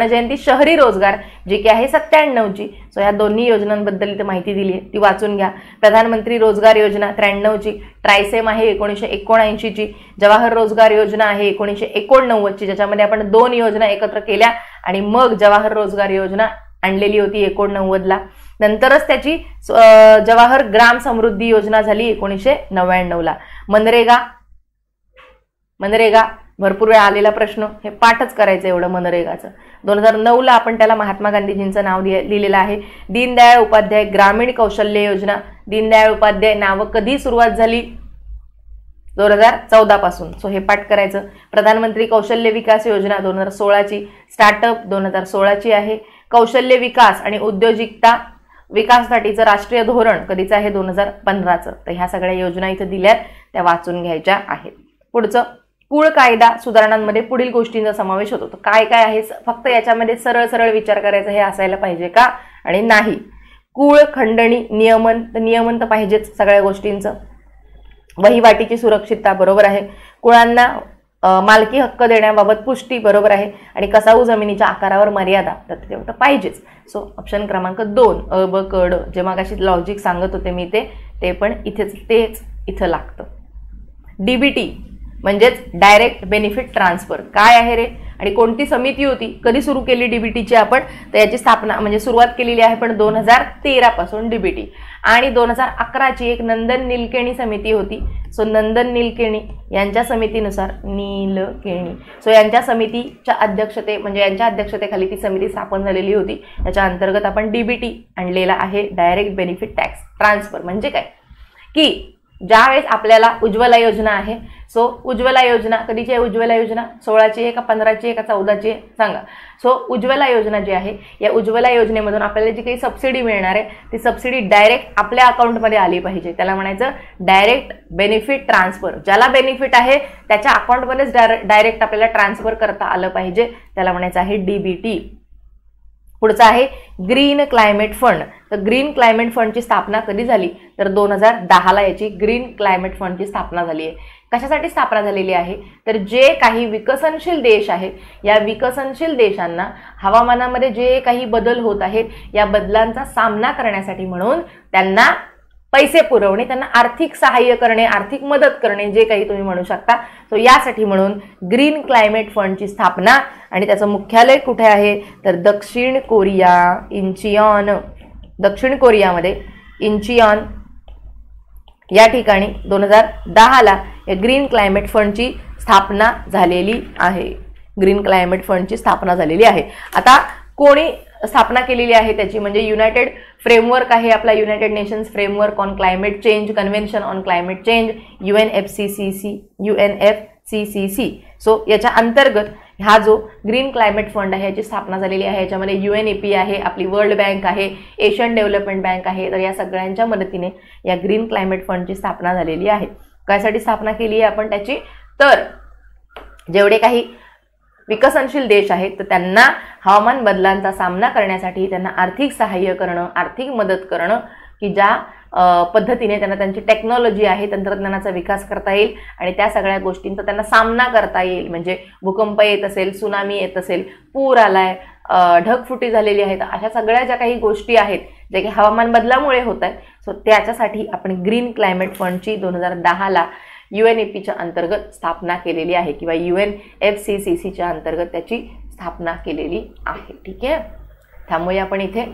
S1: जयंती शहरी रोजगार जी की आहे 97ची. सो या दोन्ही योजनांबद्दल इथे माहिती दिली आहे, ती वाचून घ्या. प्रधानमंत्री रोजगार योजना 93ची, ट्रायसेम आहे 1979ची, जवाहर रोजगार योजना आहे 1989ची, ज्याच्यामध्ये आपण 2 योजना एकत्र केल्या आणि मग जवाहर रोजगार योजना आणलेली होती 89ला. नंतरच त्याची जवाहर ग्राम समृद्धी योजना झाली 1999ला. मनरेगा भरपूर वेळा आलेला प्रश्न, हे पाठच करायचं एवढं मनरेगाचं. 2009ला आपण त्याला महात्मा गांधीजींचं नाव लिहिलेलं आहे. दीनदयाळ उपाध्याय ग्रामीण कौशल्य योजना, दीनदयाळ उपाध्याय नावं कधी सुरुवात झाली? 2014 पासून. सो हे पाठ करायचं. प्रधानमंत्री कौशल्य विकास योजना 2016ची, स्टार्टअप 2016ची आहे. कौशल्य विकास आणि उद्योजिकता विकासासाठीचं राष्ट्रीय धोरण कधीचं आहे? 2015चं. तर ह्या सगळ्या योजना इथे दिल्यात, त्या वाचून घ्यायच्या आहेत. पुढचं कुळ कायदा सुधारणांमध्ये पुढील गोष्टींचा समावेश होतो. तर काय काय आहे? फक्त याच्यामध्ये सरळ सरळ विचार करायचा हे असायला पाहिजे का? आणि नाही. कुळ खंडणी नियमन तर पाहिजेच सगळ्या गोष्टींचं. वहिवाटीची सुरक्षितता, बरोबर आहे. कुळांना मालकी हक्क देण्याबाबत पुष्टी, बरोबर आहे. आणि कसाऊ जमिनीच्या आकारावर मर्यादा, तर तेवढं पाहिजेच. सो ऑप्शन क्रमांक 2 अ, ब, क, ड जे मागाशी लॉजिक सांगत होते मी ते पण तेच इथं लागतं. डीबीटी म्हणजेच डायरेक्ट बेनिफिट ट्रान्सफर काय आहे रे? आणि कोणती समिती होती, कधी सुरू केली डीबीटीची आपण, तर याची स्थापना म्हणजे सुरुवात केलेली आहे पण 2013 पासून डीबीटी. आणि 2011ची एक नंदन नीलकेणी समिती होती. सो नंदन नीलकेणी यांच्या समितीनुसार सो यांच्या समितीच्या म्हणजे यांच्या अध्यक्षतेखाली ती समिती स्थापन झालेली होती. त्याच्या अंतर्गत आपण डीबीटी आणलेला आहे, डायरेक्ट बेनिफिट टॅक्स ट्रान्सफर. म्हणजे काय की ज्यावेळेस आपल्याला उज्ज्वला योजना आहे, सो उज्ज्वला योजना कधीची आहे, उज्ज्वला योजना 16ची आहे का 15ची आहे का 14ची आहे सांगा. सो उज्ज्वला योजना जी आहे, या उज्ज्वला योजनेमधून आपल्याला जी काही सबसिडी मिळणार आहे ती सबसिडी डायरेक्ट आपल्या अकाउंटमध्ये आली पाहिजे. त्याला म्हणायचं डायरेक्ट बेनिफिट ट्रान्सफर. ज्याला बेनिफिट आहे त्याच्या अकाउंटमध्येच डायरेक्ट आपल्याला ट्रान्सफर करता आलं पाहिजे, त्याला म्हणायचं आहे डीबीटी. पुढचं आहे ग्रीन क्लायमेट फंड. तर ग्रीन क्लायमेट फंडची स्थापना कधी झाली, तर 2010ला याची ग्रीन क्लायमेट फंडची स्थापना झाली आहे. कशासाठी स्थापना झालेली आहे, तर जे काही विकसनशील देश आहेत, या विकसनशील देशांना हवामानामध्ये जे काही बदल होत आहेत, या बदलांचा सामना करण्यासाठी म्हणून त्यांना पैसे पुरवणे, त्यांना आर्थिक सहाय्य करणे, आर्थिक मदत करणे, जे काही तुम्ही म्हणू शकता. सो यासाठी म्हणून ग्रीन क्लायमेट फंडची स्थापना. आणि त्याचं मुख्यालय कुठे आहे, तर दक्षिण कोरियामध्ये इंचियॉन या ठिकाणी 2010ला या ग्रीन क्लायमेट फंडची स्थापना झालेली आहे. ग्रीन क्लायमेट फंडची स्थापना झालेली आहे. आता कोणी स्थापना केलेली आहे त्याची, म्हणजे युनायटेड फ्रेमवर्क आहे आपला, United nations framework on climate change, convention on climate change, UNFCCC. So याच्या अंतर्गत हा जो ग्रीन क्लायमेट फंड आहे याची स्थापना झालेली आहे. याच्यामध्ये UNEP आहे, आपली वर्ल्ड बँक आहे, एशियन डेव्हलपमेंट बँक आहे. तर या सगळ्यांच्या मदतीने या ग्रीन क्लायमेट फंडची स्थापना झालेली आहे. कायसाठी स्थापना केली आहे आपण त्याची, तर जेवढे काही विकसनशील देश आहेत तर त्यांना हवामान बदलांचा सामना करण्यासाठी त्यांना आर्थिक सहाय्य करणं, आर्थिक मदत करणं, की ज्या पद्धतीने त्यांना त्यांची टेक्नॉलॉजी आहे, तंत्रज्ञानाचा विकास करता येईल आणि त्या सगळ्या गोष्टींचा त्यांना सामना करता येईल. म्हणजे भूकंप येत असेल, सुनामी येत असेल, पूर आलाय, ढगफुटी झालेली आहे, अशा सगळ्या ज्या काही गोष्टी आहेत जे की हवामान बदलामुळे होत आहेत, सो त्याच्यासाठी आपण ग्रीन क्लायमेट फंडची 2010ला UNEPच्या अंतर्गत स्थापना केलेली आहे किंवा UNFCCCच्या अंतर्गत त्याची स्थापना केलेली आहे. ठीक आहे, थांबूया आपण इथे.